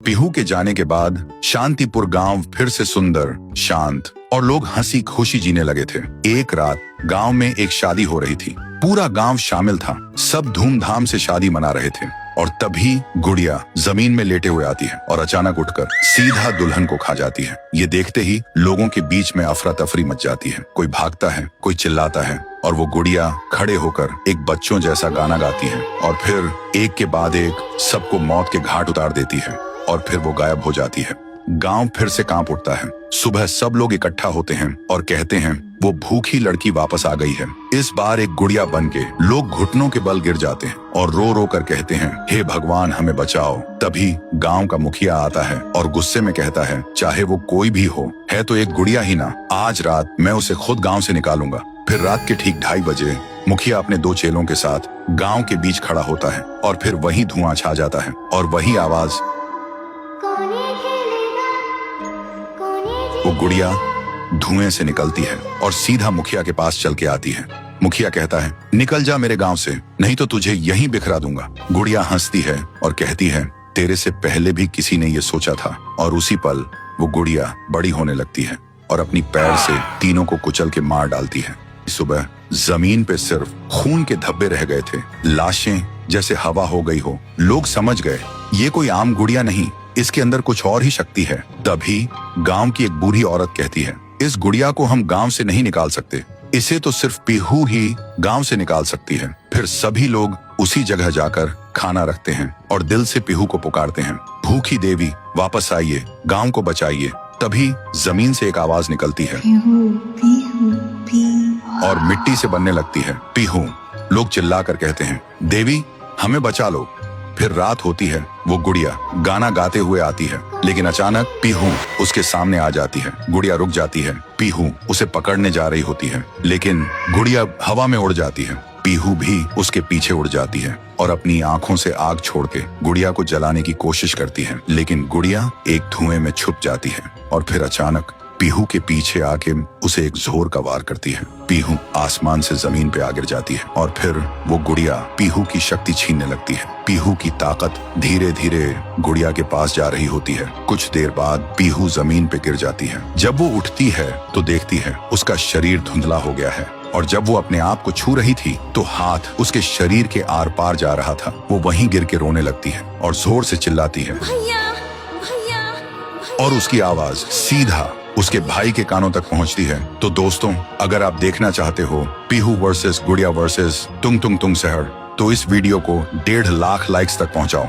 पीहू के जाने के बाद शांतिपुर गांव फिर से सुंदर, शांत और लोग हंसी खुशी जीने लगे थे। एक रात गांव में एक शादी हो रही थी। पूरा गांव शामिल था। सब धूमधाम से शादी मना रहे थे और तभी गुड़िया जमीन में लेटे हुए आती है और अचानक उठकर सीधा दुल्हन को खा जाती है। ये देखते ही लोगों के बीच में अफरा तफरी मच जाती है। कोई भागता है, कोई चिल्लाता है और वो गुड़िया खड़े होकर एक बच्चों जैसा गाना गाती है और फिर एक के बाद एक सबको मौत के घाट उतार देती है और फिर वो गायब हो जाती है। गांव फिर से कांप उठता है। सुबह सब लोग इकट्ठा होते हैं और कहते हैं वो भूखी लड़की वापस आ गई है। इस बार एक गुड़िया बन के लोग घुटनों के बल गिर जाते हैं और रो रो कर कहते हैं, हे भगवान हमें बचाओ। तभी गांव का मुखिया आता है और गुस्से में कहता है, चाहे वो कोई भी हो, है तो एक गुड़िया ही ना। आज रात मैं उसे खुद गांव से निकालूंगा। फिर रात के ठीक 2:30 बजे मुखिया अपने 2 चेलों के साथ गांव के बीच खड़ा होता है और फिर वही धुआं छा जाता है और वही आवाज, वो गुड़िया धुएं से निकलती है और सीधा मुखिया के पास चल के आती है। मुखिया कहता है, निकल जा मेरे गांव से, नहीं तो तुझे यहीं बिखरा दूंगा। गुड़िया हंसती है और कहती है, तेरे से पहले भी किसी ने ये सोचा था। और उसी पल वो गुड़िया बड़ी होने लगती है और अपनी पैर से तीनों को कुचल के मार डालती है। सुबह जमीन पे सिर्फ खून के धब्बे रह गए थे, लाशें जैसे हवा हो गई हो। लोग समझ गए ये कोई आम गुड़िया नहीं, इसके अंदर कुछ और ही शक्ति है। तभी गांव की एक बूढ़ी औरत कहती है, इस गुड़िया को हम गांव से नहीं निकाल सकते, इसे तो सिर्फ पीहू ही गांव से निकाल सकती है। फिर सभी लोग उसी जगह जाकर खाना रखते हैं और दिल से पीहू को पुकारते हैं, भूखी देवी वापस आइए, गांव को बचाइए। तभी जमीन से एक आवाज निकलती है पीहू, पीहू, पीहू। और मिट्टी से बनने लगती है पीहू। लोग चिल्लाकर कहते हैं, देवी हमें बचा लो। फिर रात होती है। वो गुड़िया गाना गाते हुए आती है, लेकिन अचानक पीहू उसके सामने आ जाती है। गुड़िया रुक जाती है। पीहू उसे पकड़ने जा रही होती है, लेकिन गुड़िया हवा में उड़ जाती है। पीहू भी उसके पीछे उड़ जाती है और अपनी आंखों से आग छोड़ के गुड़िया को जलाने की कोशिश करती है, लेकिन गुड़िया एक धुएं में छुप जाती है और फिर अचानक पीहू के पीछे आके उसे एक जोर का वार करती है। पीहू आसमान से जमीन पे आ गिर जाती है और फिर वो गुड़िया पीहू की शक्ति छीनने लगती है। पीहू की ताकत धीरे धीरे गुड़िया के पास जा रही होती है। कुछ देर बाद पीहू जमीन पे गिर जाती है। जब वो उठती है तो देखती है उसका शरीर धुंधला हो गया है और जब वो अपने आप को छू रही थी तो हाथ उसके शरीर के आर पार जा रहा था। वो वहीं गिर के रोने लगती है और जोर से चिल्लाती है, भैया, भैया, भैया। और उसकी आवाज सीधा उसके भाई के कानों तक पहुंचती है। तो दोस्तों, अगर आप देखना चाहते हो पीहू वर्सेस गुड़िया वर्सेस तुंग तुंग तुंग सहर, तो इस वीडियो को 1.5 लाख लाइक्स तक पहुंचाओ।